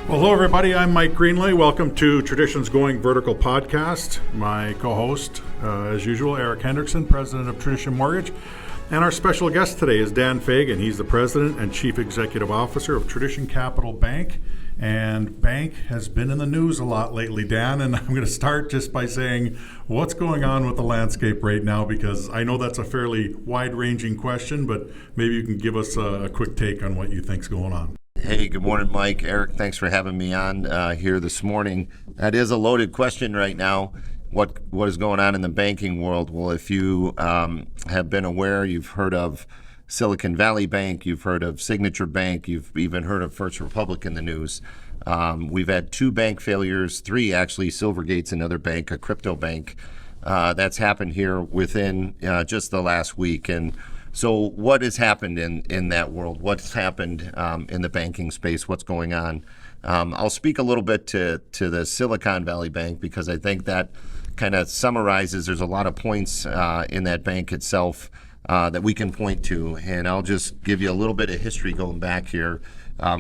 Well, hello, everybody. I'm Mike Greenlay. Welcome to Traditions Going Vertical podcast. My co-host, as usual, Eric Hendrickson, president of Tradition Mortgage. And our special guest today is Dan Fagan. He's the president and chief executive officer of Tradition Capital Bank. And bank has been in the news a lot lately, Dan. And I'm going to start just by saying, what's going on with the landscape right now? Because I know that's a fairly wide-ranging question, but maybe you can give us a quick take on what you think's going on. Hey, good morning, Mike. Eric, thanks for having me on here this morning. That is a loaded question right now. What is going on in the banking world? Well, if you have been aware, you've heard of Silicon Valley Bank, you've heard of Signature Bank, you've even heard of First Republic in the news. We've had 2 bank failures, 3 actually. Silvergate's another bank, a crypto bank. That's happened here within just the last week. And so what has happened in that world? What's happened in the banking space? What's going on? I'll speak a little bit to the Silicon Valley Bank because I think that kind of summarizes, there's a lot of points in that bank itself that we can point to. And I'll just give you a little bit of history going back here.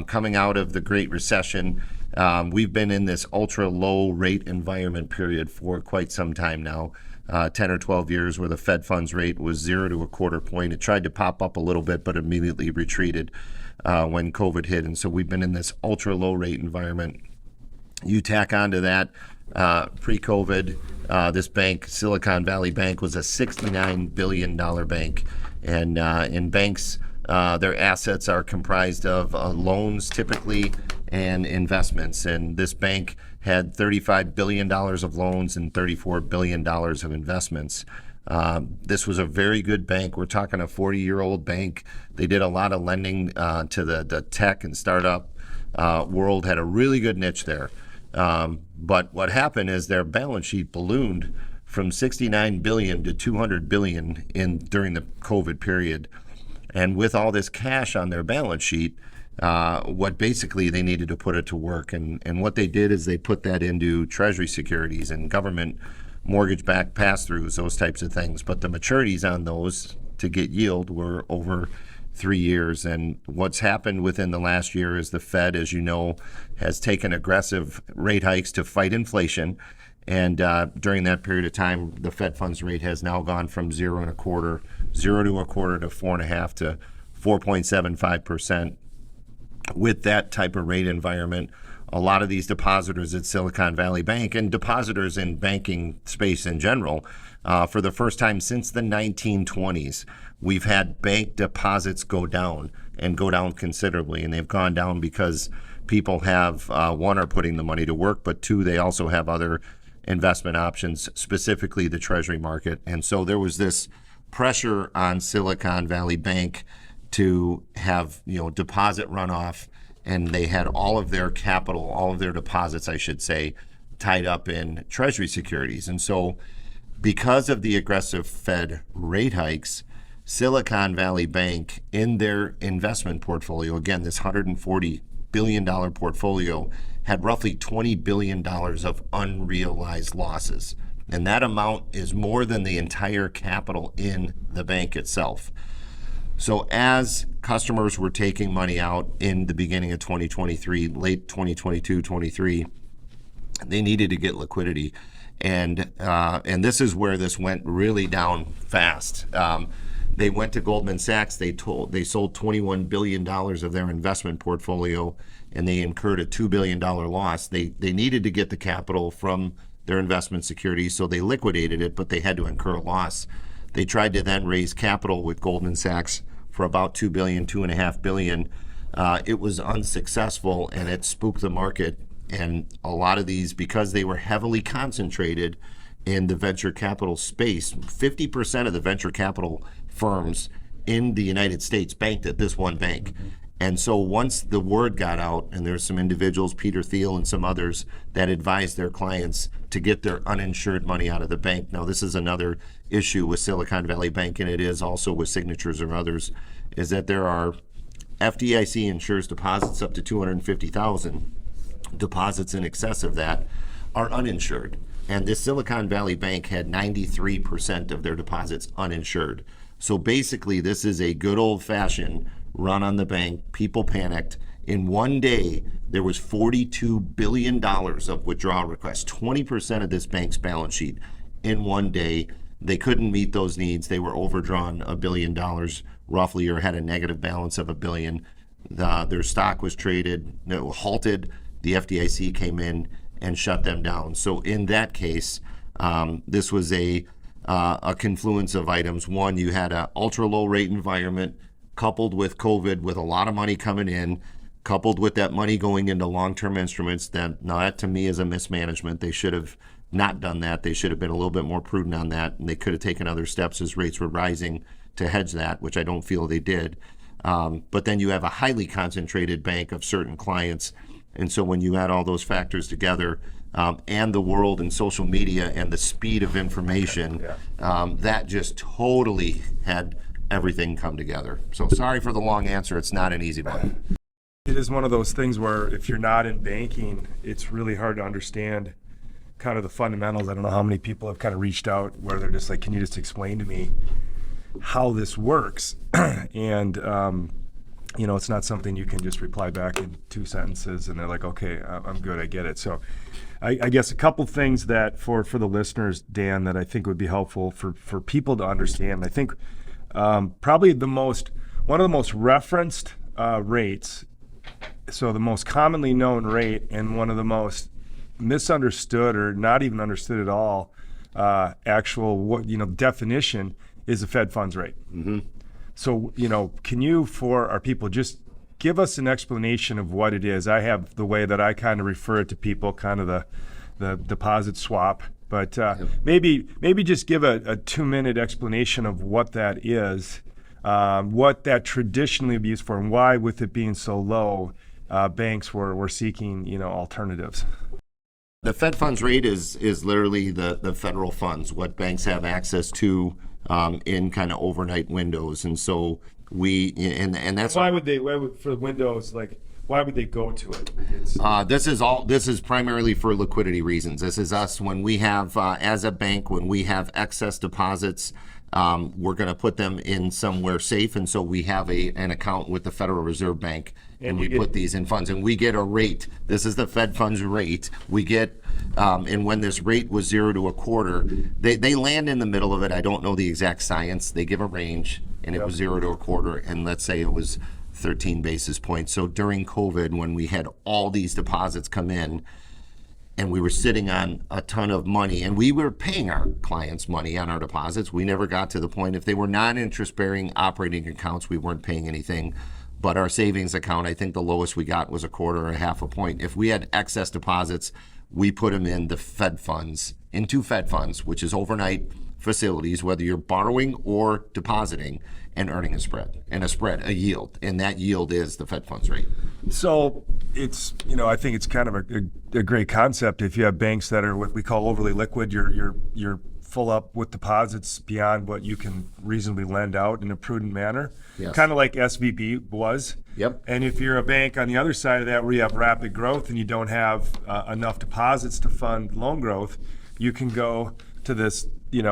Coming out of the Great Recession, we've been in this ultra low rate environment period for quite some time now. 10 or 12 years where the Fed funds rate was 0 to a quarter point. It tried to pop up a little bit, but immediately retreated when COVID hit. And so we've been in this ultra low rate environment. You tack onto that pre-COVID, this bank, Silicon Valley Bank, was a $69 billion bank. And in banks, their assets are comprised of loans typically and investments. And this bank had $35 billion of loans and $34 billion of investments. This was a very good bank. We're talking a 40-year-old bank. They did a lot of lending to the tech and startup world, had a really good niche there. But what happened is their balance sheet ballooned from $69 billion to $200 billion during the COVID period. And with all this cash on their balance sheet, what basically they needed to put it to work. And what they did is they put that into treasury securities and government mortgage-backed pass-throughs, those types of things. But the maturities on those to get yield were over 3 years. And what's happened within the last year is the Fed, as you know, has taken aggressive rate hikes to fight inflation. And during that period of time, the Fed funds rate has now gone from 0 to a quarter to 4.5 to 4.75%. With that type of rate environment, a lot of these depositors at Silicon Valley Bank and depositors in banking space in general, for the first time since the 1920s, we've had bank deposits go down and go down considerably. And they've gone down because people have, one, are putting the money to work, but 2, they also have other investment options, specifically the treasury market. And so there was this pressure on Silicon Valley Bank to have, deposit runoff, and they had all of their capital, all of their deposits, I should say, tied up in treasury securities. And so because of the aggressive Fed rate hikes, Silicon Valley Bank, in their investment portfolio, again, this $140 billion portfolio, had roughly $20 billion of unrealized losses. And that amount is more than the entire capital in the bank itself. So as customers were taking money out in the beginning of 2023, late 2022, 23, they needed to get liquidity. And this is where this went really down fast. They went to Goldman Sachs. They sold $21 billion of their investment portfolio, and they incurred a $2 billion loss. They needed to get the capital from their investment securities, so they liquidated it, but they had to incur a loss. They tried to then raise capital with Goldman Sachs for about $2 billion, $2.5 billion. It was unsuccessful, and it spooked the market. And a lot of these, because they were heavily concentrated in the venture capital space, 50% of the venture capital firms in the United States banked at this one bank. And so once the word got out, and there's some individuals, Peter Thiel and some others, that advised their clients to get their uninsured money out of the bank. Now, this is another issue with Silicon Valley Bank, and it is also with Signatures or others, is that there are FDIC insures deposits up to $250,000. Deposits in excess of that are uninsured. And this Silicon Valley Bank had 93% of their deposits uninsured. So basically, this is a good old-fashioned run on the bank. People panicked. In one day, there was $42 billion of withdrawal requests, 20% of this bank's balance sheet in one day. They couldn't meet those needs. They were overdrawn $1 billion roughly, or had a negative balance of $1 billion. Their stock was traded, halted. The FDIC came in and shut them down. So in that case, this was a confluence of items. One, you had an ultra low rate environment coupled with COVID, with a lot of money coming in, coupled with that money going into long-term instruments. That to me is a mismanagement. They should have not done that. They should have been a little bit more prudent on that, and they could have taken other steps as rates were rising to hedge that, which I don't feel they did. But then you have a highly concentrated bank of certain clients. And so when you add all those factors together, and the world and social media and the speed of information, that just totally had everything come together. So sorry for the long answer. It's not an easy one. It is one of those things where if you're not in banking, it's really hard to understand kind of the fundamentals. I don't know how many people have kind of reached out where they're just like, can you just explain to me how this works? And it's not something you can just reply back in 2 sentences and they're like, okay, I'm good, I get it. So I guess a couple things that for the listeners, Dan, that I think would be helpful for people to understand. I think probably one of the most referenced rates, so the most commonly known rate and one of the most misunderstood or not even understood at all definition is the Fed funds rate. Mm-hmm. So, can you, for our people, just give us an explanation of what it is? I have the way that I kind of refer it to people, kind of the deposit swap, but maybe just give a 2-minute explanation of what that is, what that traditionally would be used for, and why, with it being so low, banks were seeking, alternatives. The Fed funds rate is literally the federal funds, what banks have access to in kind of overnight windows. And so and that's why would for windows, like, why would they go to it? This is primarily for liquidity reasons. This is us when we have, as a bank, when we have excess deposits, we're going to put them in somewhere safe. And so we have an account with the Federal Reserve Bank, and we put these in funds, and we get a rate. This is the Fed funds rate. We get, and when this rate was 0 to a quarter, they land in the middle of it. I don't know the exact science. They give a range, and it was 0 to a quarter, and let's say it was 13 basis points. So during COVID, when we had all these deposits come in, and we were sitting on a ton of money, and we were paying our clients money on our deposits. We never got to the point, if they were non-interest-bearing operating accounts, we weren't paying anything. But our savings account, I think the lowest we got was 1/4 or 1/2 a point. If we had excess deposits, we put them in the Fed funds, into Fed funds, which is overnight facilities, whether you're borrowing or depositing, and earning a spread, a yield. And that yield is the Fed funds rate. So it's, I think it's kind of a great concept. If you have banks that are what we call overly liquid, you're full up with deposits beyond what you can reasonably lend out in a prudent manner. Yes. Kind of like SVB was. Yep. And if you're a bank on the other side of that where you have rapid growth and you don't have enough deposits to fund loan growth, you can go to this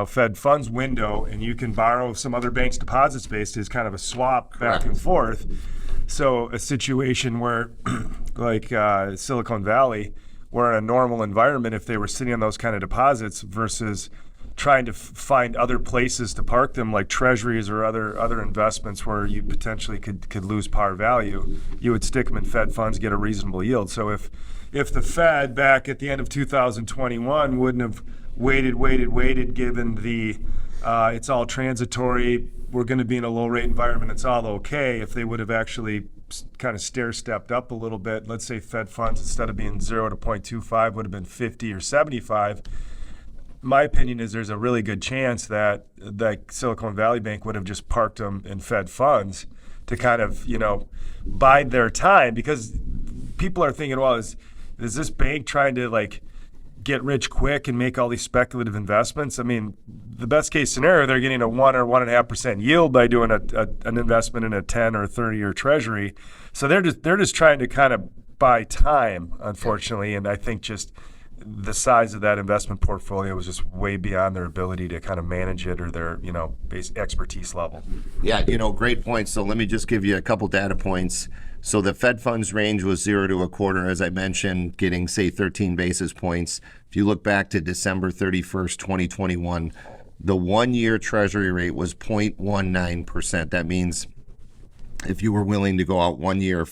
Fed funds window and you can borrow some other bank's deposit space as kind of a swap back and forth. So a situation where like Silicon Valley, where in a normal environment, if they were sitting on those kind of deposits versus trying to find other places to park them, like treasuries or other investments where you potentially could lose par value, you would stick them in Fed funds, get a reasonable yield. So if the Fed back at the end of 2021 wouldn't have waited, given the it's all transitory, we're going to be in a low rate environment, it's all okay, if they would have actually kind of stair-stepped up a little bit, let's say Fed funds, instead of being 0 to 0.25, would have been 50 or 75, my opinion is there's a really good chance that Silicon Valley Bank would have just parked them in Fed funds to kind of, bide their time, because people are thinking, well, is this bank trying to get rich quick and make all these speculative investments? I mean, the best case scenario, they're getting a 1 or 1.5% yield by doing an investment in a 10 or 30-year treasury. So they're just trying to kind of buy time, unfortunately. And I think just the size of that investment portfolio was just way beyond their ability to kind of manage it or their, base expertise level. Yeah, great point. So let me just give you a couple data points. So the Fed funds range was 0 to a quarter, as I mentioned, getting, say, 13 basis points. If you look back to December 31st, 2021, the 1-year Treasury rate was 0.19%. That means if you were willing to go out 1 year,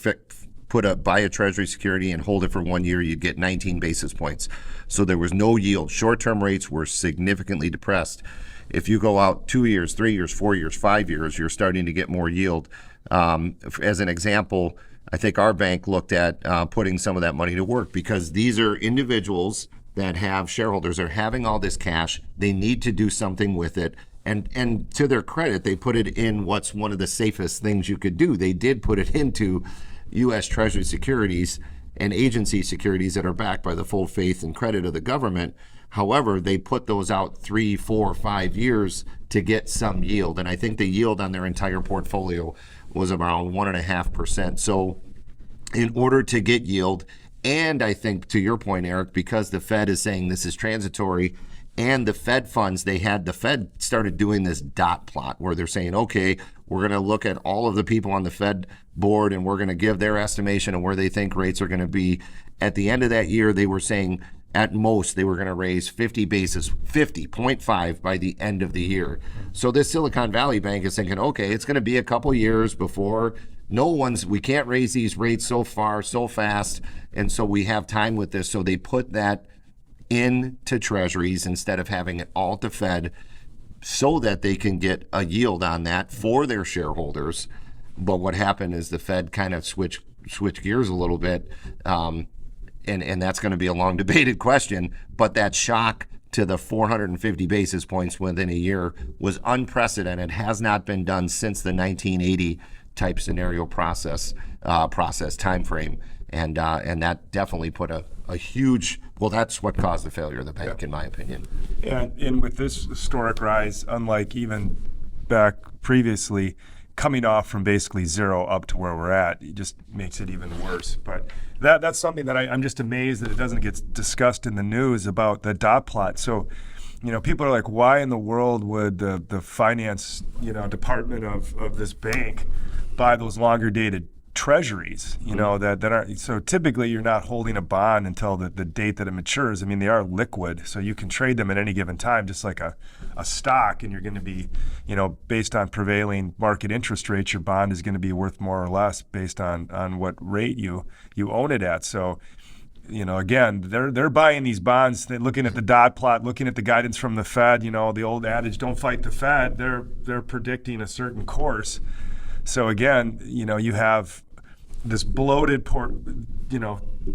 buy a Treasury security and hold it for 1 year, you'd get 19 basis points. So there was no yield. Short-term rates were significantly depressed. If you go out 2 years, 3 years, 4 years, 5 years, you're starting to get more yield. As an example, I think our bank looked at putting some of that money to work, because these are individuals that have shareholders are having all this cash. They need to do something with it. And to their credit, they put it in what's one of the safest things you could do. They did put it into U.S. Treasury securities and agency securities that are backed by the full faith and credit of the government. However, they put those out 3, 4, 5 years to get some yield. And I think the yield on their entire portfolio was around 1.5%. So in order to get yield, and I think to your point, Eric, because the Fed is saying this is transitory, and the Fed funds, the Fed started doing this dot plot where they're saying, okay, we're going to look at all of the people on the Fed board and we're going to give their estimation of where they think rates are going to be. At the end of that year, they were saying at most they were going to raise 50.5 by the end of the year. So this Silicon Valley Bank is thinking, okay, it's going to be a couple years before we can't raise these rates so fast. And so we have time with this. So they put that into treasuries instead of having it all to Fed, so that they can get a yield on that for their shareholders. But what happened is the Fed kind of switched gears a little bit, and that's going to be a long debated question. But that shock to the 450 basis points within a year was unprecedented, has not been done since the 1980 type scenario process time frame. And that definitely put a huge, that's what caused the failure of the bank, in my opinion. And with this historic rise, unlike even back previously, coming off from basically zero up to where we're at, it just makes it even worse. But that's something that I'm just amazed that it doesn't get discussed in the news about the dot plot. So, people are like, why in the world would the finance, department of this bank buy those longer dated treasuries, that are, so typically you're not holding a bond until the date that it matures. I mean, they are liquid, so you can trade them at any given time, just like a stock, and you're going to be, based on prevailing market interest rates, your bond is going to be worth more or less based on what rate you own it at. So, again, they're buying these bonds, looking at the dot plot, looking at the guidance from the Fed, the old adage, don't fight the Fed. They're predicting a certain course. So again, you have this bloated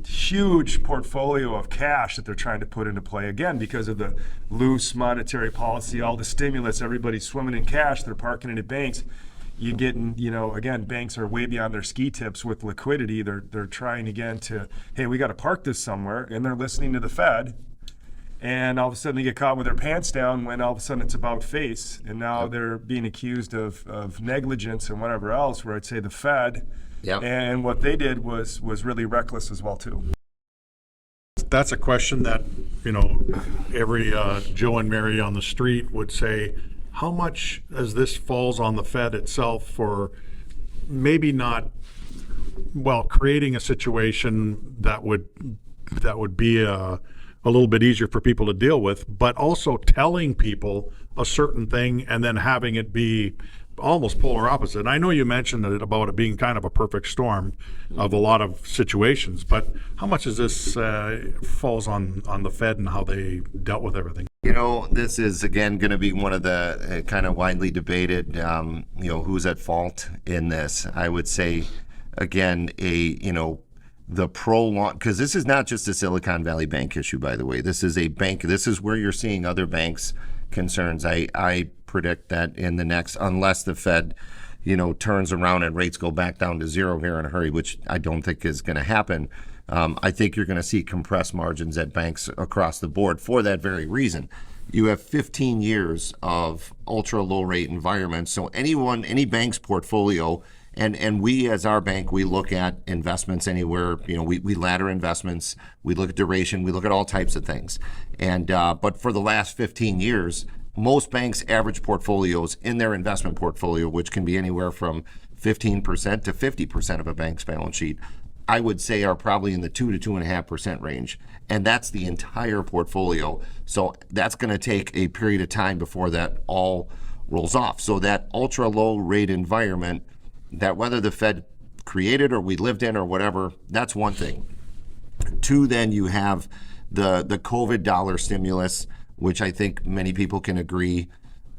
huge portfolio of cash that they're trying to put into play, again, because of the loose monetary policy, all the stimulus, everybody's swimming in cash, they're parking it at banks. You getting, again, banks are way beyond their ski tips with liquidity. They're trying again hey, we got to park this somewhere, and they're listening to the Fed. And all of a sudden they get caught with their pants down when all of a sudden it's about face. And now they're being accused of negligence and whatever else, where I'd say the Fed. Yep. And what they did was really reckless as well, too. That's a question that, every Joe and Mary on the street would say, how much as this falls on the Fed itself for maybe not, creating a situation that would be a little bit easier for people to deal with, but also telling people a certain thing and then having it be almost polar opposite. And I know you mentioned about it being kind of a perfect storm of a lot of situations, but how much is this falls on the Fed and how they dealt with everything? This is, again, going to be one of the kind of widely debated, who's at fault in this. I would say, again, the prolonged, because this is not just a Silicon Valley Bank issue, by the way. This is a bank. This is where you're seeing other banks' concerns. I predict that in the next, unless the Fed, turns around and rates go back down to zero here in a hurry, which I don't think is going to happen. I think you're going to see compressed margins at banks across the board for that very reason. You have 15 years of ultra low rate environment. So any bank's portfolio, and we as our bank, we look at investments anywhere, we ladder investments, we look at duration, we look at all types of things. And but for the last 15 years, most banks' average portfolios in their investment portfolio, which can be anywhere from 15% to 50% of a bank's balance sheet, I would say are probably in the 2 to 2.5% range. And that's the entire portfolio. So that's going to take a period of time before that all rolls off. So that ultra low rate environment, that whether the Fed created or we lived in or whatever, that's one thing. Two, then you have the COVID dollar stimulus, which I think many people can agree.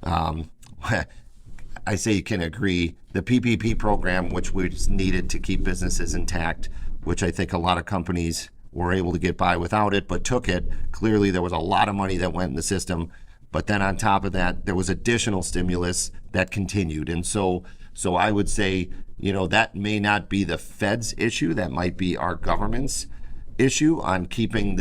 I say can agree. The PPP program, which was needed to keep businesses intact, which I think a lot of companies were able to get by without it, but took it. Clearly, there was a lot of money that went in the system. But then on top of that, there was additional stimulus that continued. And so I would say, that may not be the Fed's issue. That might be our government's issue on keeping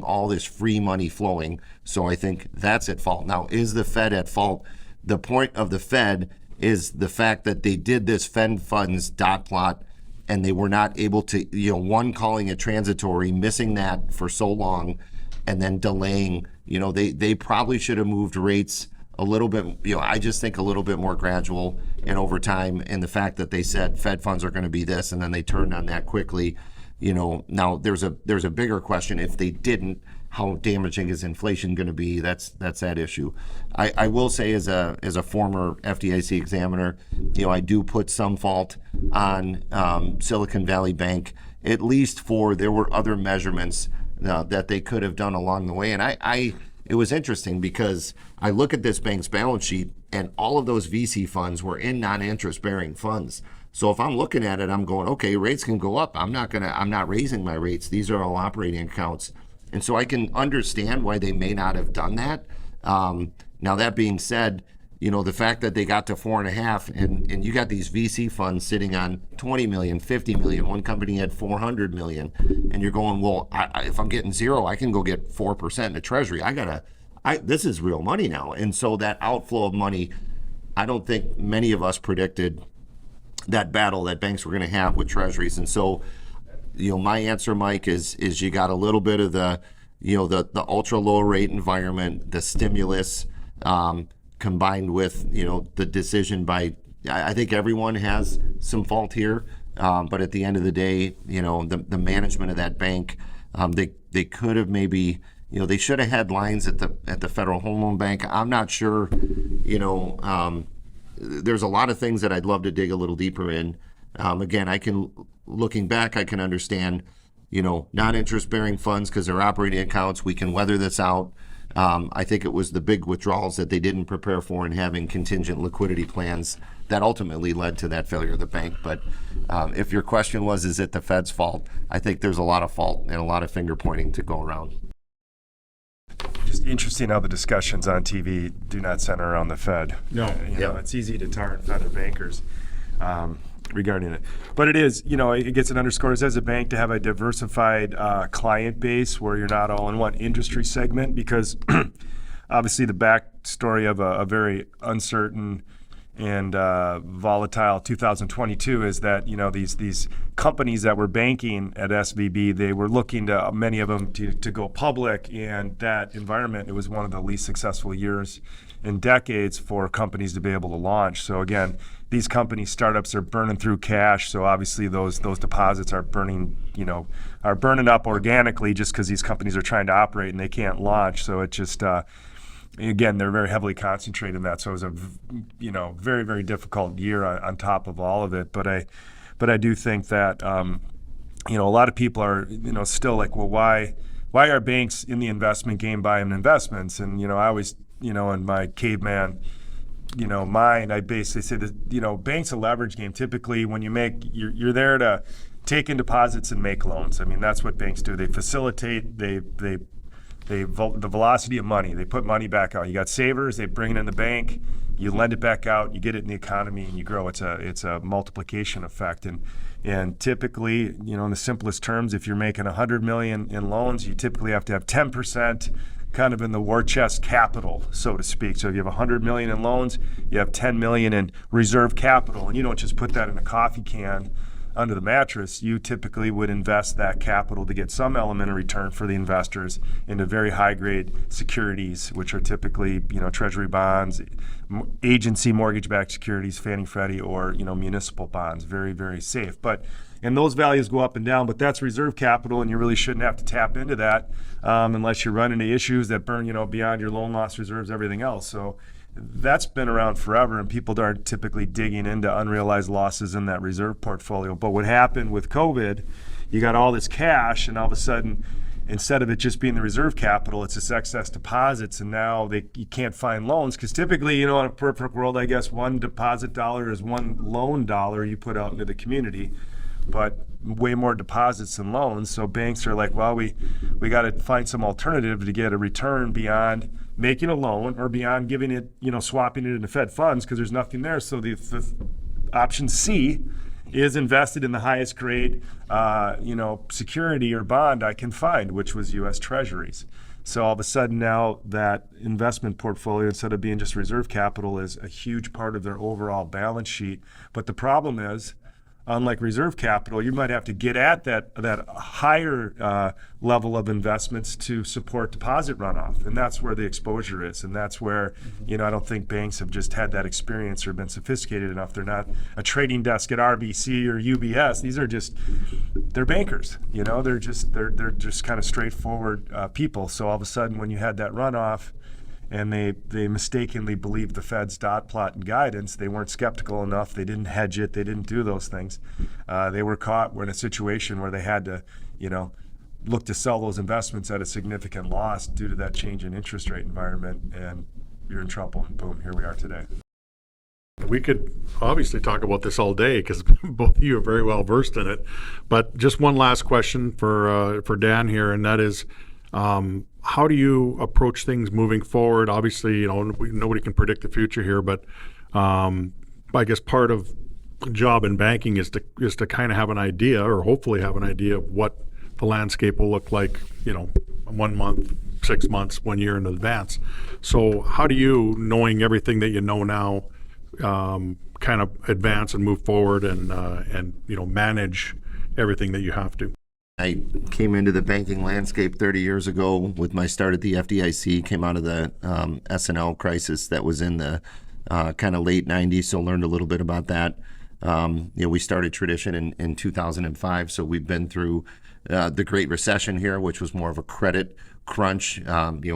all this free money flowing. So I think that's at fault. Now, is the Fed at fault? The point of the Fed is the fact that they did this Fed funds dot plot and they were not able to, one, calling it transitory, missing that for so long, and then delaying. They probably should have moved rates a little bit, I just think a little bit more gradual and over time. And the fact that they said Fed funds are going to be this, and then they turned on that quickly. Now there's a bigger question. If they didn't, how damaging is inflation going to be? That's that issue. I will say as a former FDIC examiner, I do put some fault on Silicon Valley Bank, at least there were other measurements that they could have done along the way. And it was interesting because I look at this bank's balance sheet and all of those VC funds were in non-interest bearing funds. So if I'm looking at it, I'm going, okay, rates can go up. I'm not raising my rates. These are all operating accounts. And so I can understand why they may not have done that. Now that being said, the fact that they got to 4.5 and you got these VC funds sitting on 20 million, 50 million, one company had 400 million, and you're going, well, if I'm getting zero, I can go get 4% in the treasury. This is real money now. And so that outflow of money, I don't think many of us predicted that battle that banks were going to have with treasuries. And so, my answer, Mike, is you got a little bit of the ultra low rate environment, the stimulus, combined with, the decision by, I think everyone has some fault here. But at the end of the day, the management of that bank, they could have maybe, they should have had lines at the Federal Home Loan Bank. I'm not sure, there's a lot of things that I'd love to dig a little deeper in. Again, looking back, I can understand, non-interest bearing funds because they're operating accounts. We can weather this out. I think it was the big withdrawals that they didn't prepare for and having contingent liquidity plans that ultimately led to that failure of the bank. But if your question was, is it the Fed's fault? I think there's a lot of fault and a lot of finger pointing to go around. Just interesting how the discussions on TV do not center around the Fed. No. It's easy to tar and feather bankers regarding it. But it is, it gets it underscores as a bank to have a diversified client base where you're not all in one industry segment, because obviously the backstory of a very uncertain and volatile 2022 is that these companies that were banking at SVB, they were looking to many of them to go public, and that environment, it was one of the least successful years in decades for companies to be able to launch. So again, these companies, startups, are burning through cash. So obviously those deposits are burning up organically just because these companies are trying to operate and they can't launch. So it just again, they're very heavily concentrated in that. So it was a very, very difficult year on top of all of it. But I do think that a lot of people are still like, well, why are banks in the investment game buying investments? And I always in my caveman mind, I basically say that banks a leverage game. Typically, when you're there to take in deposits and make loans. I mean, that's what banks do. They facilitate. The velocity of money. They put money back out. You got savers, they bring it in the bank, you lend it back out, you get it in the economy, and you grow. It's a multiplication effect. And typically, in the simplest terms, if you're making $100 million in loans, you typically have to have 10% kind of in the war chest capital, so to speak. So if you have $100 million in loans, you have $10 million in reserve capital, and you don't just put that in a coffee can under the mattress, you typically would invest that capital to get some element of return for the investors into very high grade securities, which are typically, treasury bonds, agency mortgage-backed securities, Fannie Freddie, or, municipal bonds. Very, very safe. And those values go up and down, but that's reserve capital, and you really shouldn't have to tap into that unless you run into issues that burn, beyond your loan loss reserves, everything else. So that's been around forever, and people aren't typically digging into unrealized losses in that reserve portfolio. But what happened with COVID, you got all this cash, and all of a sudden, instead of it just being the reserve capital, it's this excess deposits, and now you can't find loans, because typically, in a perfect world, I guess one deposit dollar is one loan dollar you put out into the community, but way more deposits than loans. So banks are like, well, we got to find some alternative to get a return beyond making a loan or beyond giving it, swapping it into Fed funds, because there's nothing there. So the option C is invested in the highest grade, security or bond I can find, which was U.S. Treasuries. So all of a sudden now that investment portfolio, instead of being just reserve capital, is a huge part of their overall balance sheet. But the problem is, unlike reserve capital, you might have to get at that higher level of investments to support deposit runoff, and that's where the exposure is, and that's where I don't think banks have just had that experience or been sophisticated enough. They're not a trading desk at RBC or UBS. These are they're bankers. They're just kind of straightforward people. So all of a sudden, when you had that runoff, and they mistakenly believed the Fed's dot plot and guidance, they weren't skeptical enough, they didn't hedge it, they didn't do those things. They were in a situation where they had to, look to sell those investments at a significant loss due to that change in interest rate environment, and you're in trouble. And boom, here we are today. We could obviously talk about this all day because both of you are very well versed in it. But just one last question for Dan here, and that is, how do you approach things moving forward? Obviously, nobody can predict the future here, but I guess part of the job in banking is to kind of have an idea, or hopefully have an idea of what the landscape will look like, 1 month, 6 months, 1 year in advance. So how do you, knowing everything that you know now, kind of advance and move forward and manage everything that you have to? I came into the banking landscape 30 years ago with my start at the FDIC, came out of the S&L crisis that was in the kind of late 90s, so learned a little bit about that. We started Tradition in 2005, so we've been through the Great Recession here, which was more of a credit crunch,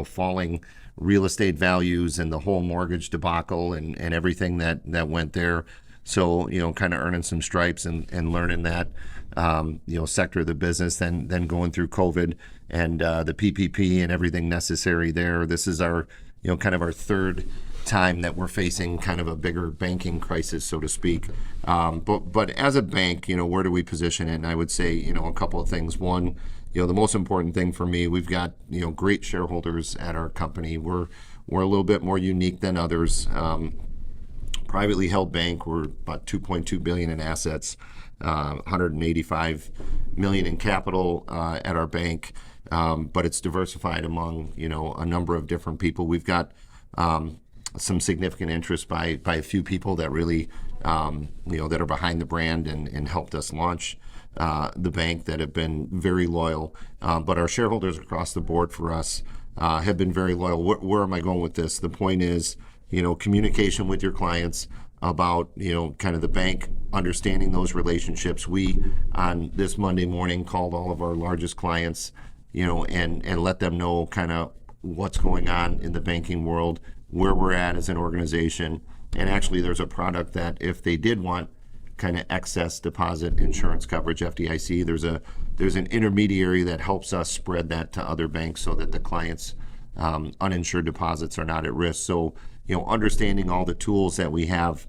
falling real estate values and the whole mortgage debacle and everything that went there. So, kind of earning some stripes and learning that, sector of the business, then going through COVID and the PPP and everything necessary there. This is our, kind of our third time that we're facing kind of a bigger banking crisis, so to speak. But as a bank, where do we position it? And I would say, a couple of things. One, the most important thing for me, we've got, great shareholders at our company. We're a little bit more unique than others. Privately held bank, we're about $2.2 billion in assets, $185 million in capital at our bank, but it's diversified among a number of different people. We've got some significant interest by a few people that really that are behind the brand and helped us launch the bank, that have been very loyal. But our shareholders across the board for us have been very loyal. Where am I going with this? The point is, communication with your clients about, kind of the bank, understanding those relationships. We, on this Monday morning, called all of our largest clients, and let them know kind of what's going on in the banking world, where we're at as an organization. And actually, there's a product that if they did want kind of excess deposit insurance coverage, FDIC, there's an intermediary that helps us spread that to other banks so that the clients' uninsured deposits are not at risk. So, understanding all the tools that we have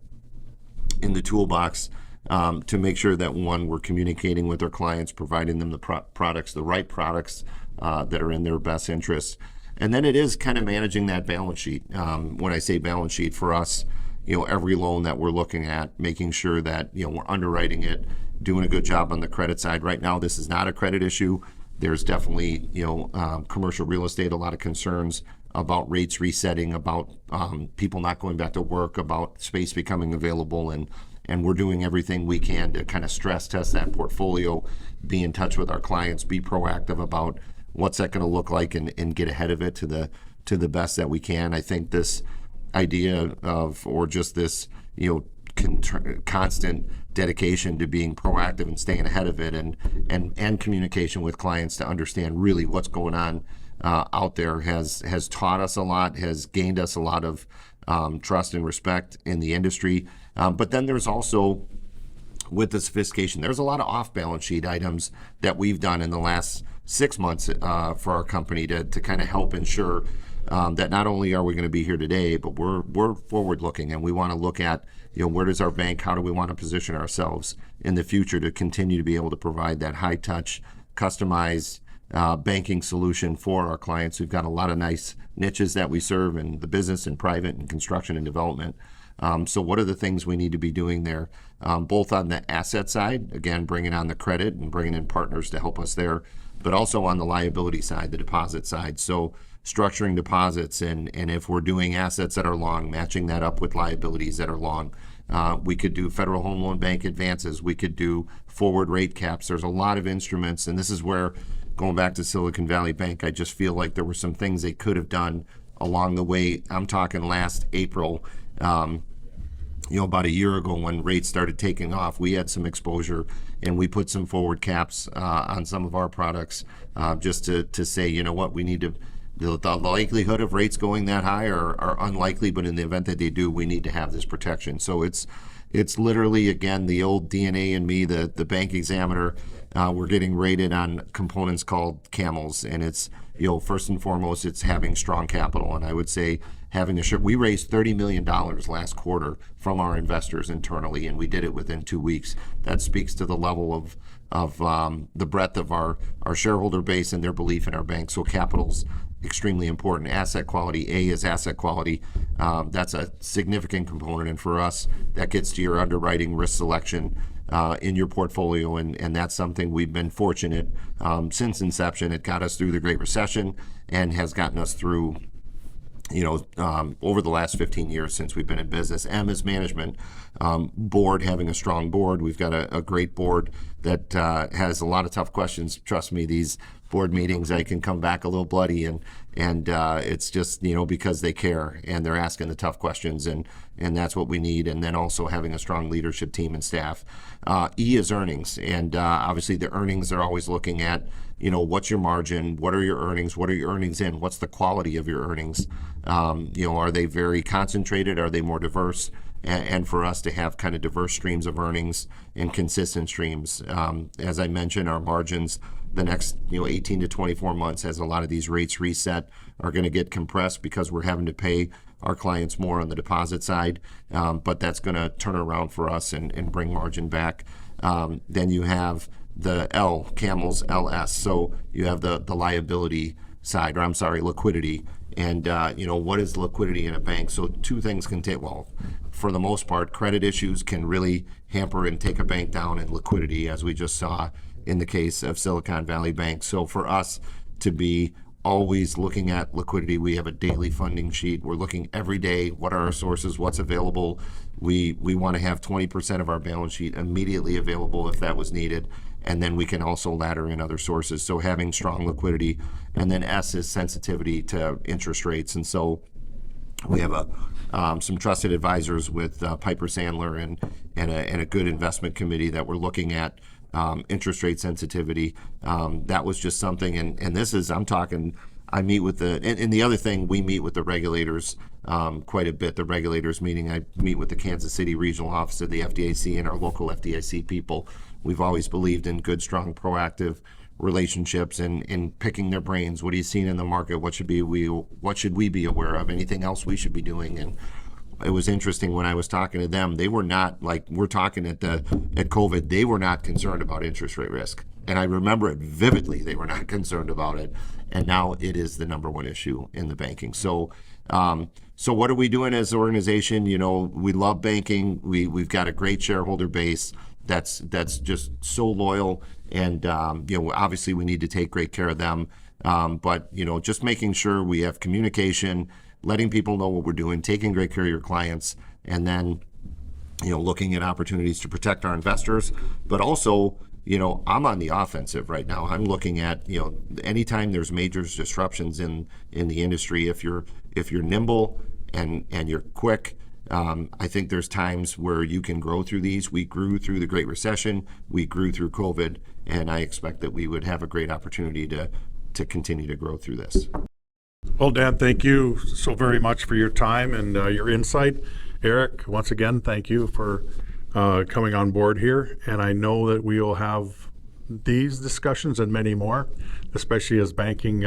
in the toolbox to make sure that, one, we're communicating with our clients, providing them the products, the right products that are in their best interests. And then it is kind of managing that balance sheet. When I say balance sheet, for us, every loan that we're looking at, making sure that, we're underwriting it, doing a good job on the credit side. Right now, this is not a credit issue. There's definitely, commercial real estate, a lot of concerns about rates resetting, about people not going back to work, about space becoming available, and and we're doing everything we can to kind of stress test that portfolio, be in touch with our clients, be proactive about what's that going to look like, and get ahead of it to the best that we can. I think this idea of, or just this, constant dedication to being proactive and staying ahead of it, and communication with clients to understand really what's going on out there has taught us a lot, has gained us a lot of trust and respect in the industry. But then there's also, with the sophistication, there's a lot of off-balance sheet items that we've done in the last 6 months for our company to kind of help ensure that not only are we going to be here today, but we're forward-looking, and we want to look at, where does our bank, how do we want to position ourselves in the future to continue to be able to provide that high-touch, customized banking solution for our clients. We've got a lot of nice niches that we serve in the business and private and construction and development. So what are the things we need to be doing there, both on the asset side, again, bringing on the credit and bringing in partners to help us there, but also on the liability side, the deposit side. So structuring deposits, and if we're doing assets that are long, matching that up with liabilities that are long. We could do Federal Home Loan Bank advances. We could do forward rate caps. There's a lot of instruments, and this is where, going back to Silicon Valley Bank, I just feel like there were some things they could have done along the way. I'm talking last April, about a year ago when rates started taking off, we had some exposure, and we put some forward caps on some of our products just to say, we need to, the likelihood of rates going that high are unlikely, but in the event that they do, we need to have this protection. So it's literally, again, the old DNA in me, the bank examiner. We're getting rated on components called CAMELS, and it's, first and foremost, it's having strong capital. And I would say we raised $30 million last quarter from our investors internally, and we did it within 2 weeks. That speaks to the level of the breadth of our shareholder base and their belief in our bank. So capital's extremely important. Asset quality, A is asset quality. That's a significant component, and for us, that gets to your underwriting risk selection in your portfolio, and that's something we've been fortunate since inception. It got us through the Great Recession and has gotten us through over the last 15 years since we've been in business. M is management. Board, having a strong board. We've got a great board that has a lot of tough questions. Trust me, these board meetings, I can come back a little bloody, and it's just, because they care and they're asking the tough questions, and that's what we need. And then also having a strong leadership team and staff. E is earnings, and obviously the earnings are always looking at, what's your margin, what are your earnings, what are your earnings in, what's the quality of your earnings, are they very concentrated, are they more diverse? And for us to have kind of diverse streams of earnings and consistent streams. As I mentioned, our margins the next 18 to 24 months, as a lot of these rates reset, are going to get compressed because we're having to pay our clients more on the deposit side, but that's going to turn around for us and bring margin back. Then you have the L, CAMELS, LS. So you have the liability side, liquidity. And, what is liquidity in a bank? So two things can take, for the most part, credit issues can really hamper and take a bank down, in liquidity, as we just saw in the case of Silicon Valley Bank. So for us to be always looking at liquidity, we have a daily funding sheet. We're looking every day, what are our sources, what's available. We want to have 20% of our balance sheet immediately available if that was needed. And then we can also ladder in other sources. So having strong liquidity. And then S is sensitivity to interest rates. And so we have some trusted advisors with Piper Sandler and a good investment committee that we're looking at interest rate sensitivity. That was just something. And this is, I meet with and the other thing, we meet with the regulators quite a bit. The regulators meeting, I meet with the Kansas City regional office of the FDIC and our local FDIC people. We've always believed in good, strong, proactive relationships and picking their brains. What are you seeing in the market? What should we be aware of? Anything else we should be doing? And it was interesting when I was talking to them. They were not, like we're talking at COVID. They were not concerned about interest rate risk, and I remember it vividly. They were not concerned about it, and now it is the number one issue in the banking. So what are we doing as an organization? We love banking. We've got a great shareholder base that's just so loyal, and obviously we need to take great care of them. But just making sure we have communication, letting people know what we're doing, taking great care of your clients, and then looking at opportunities to protect our investors, but also, I'm on the offensive right now. I'm looking at, anytime there's major disruptions in the industry, if you're nimble and you're quick, I think there's times where you can grow through these. We grew through the Great Recession, we grew through COVID, and I expect that we would have a great opportunity to continue to grow through this. Well, Dan, thank you so very much for your time and your insight. Eric, once again, thank you for coming on board here. And I know that we will have these discussions and many more, especially as banking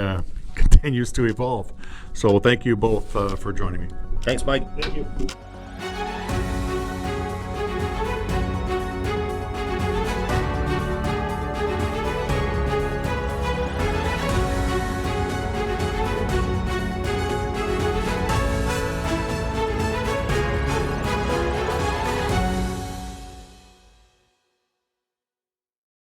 continues to evolve. So thank you both for joining me. Thanks, Mike. Thank you.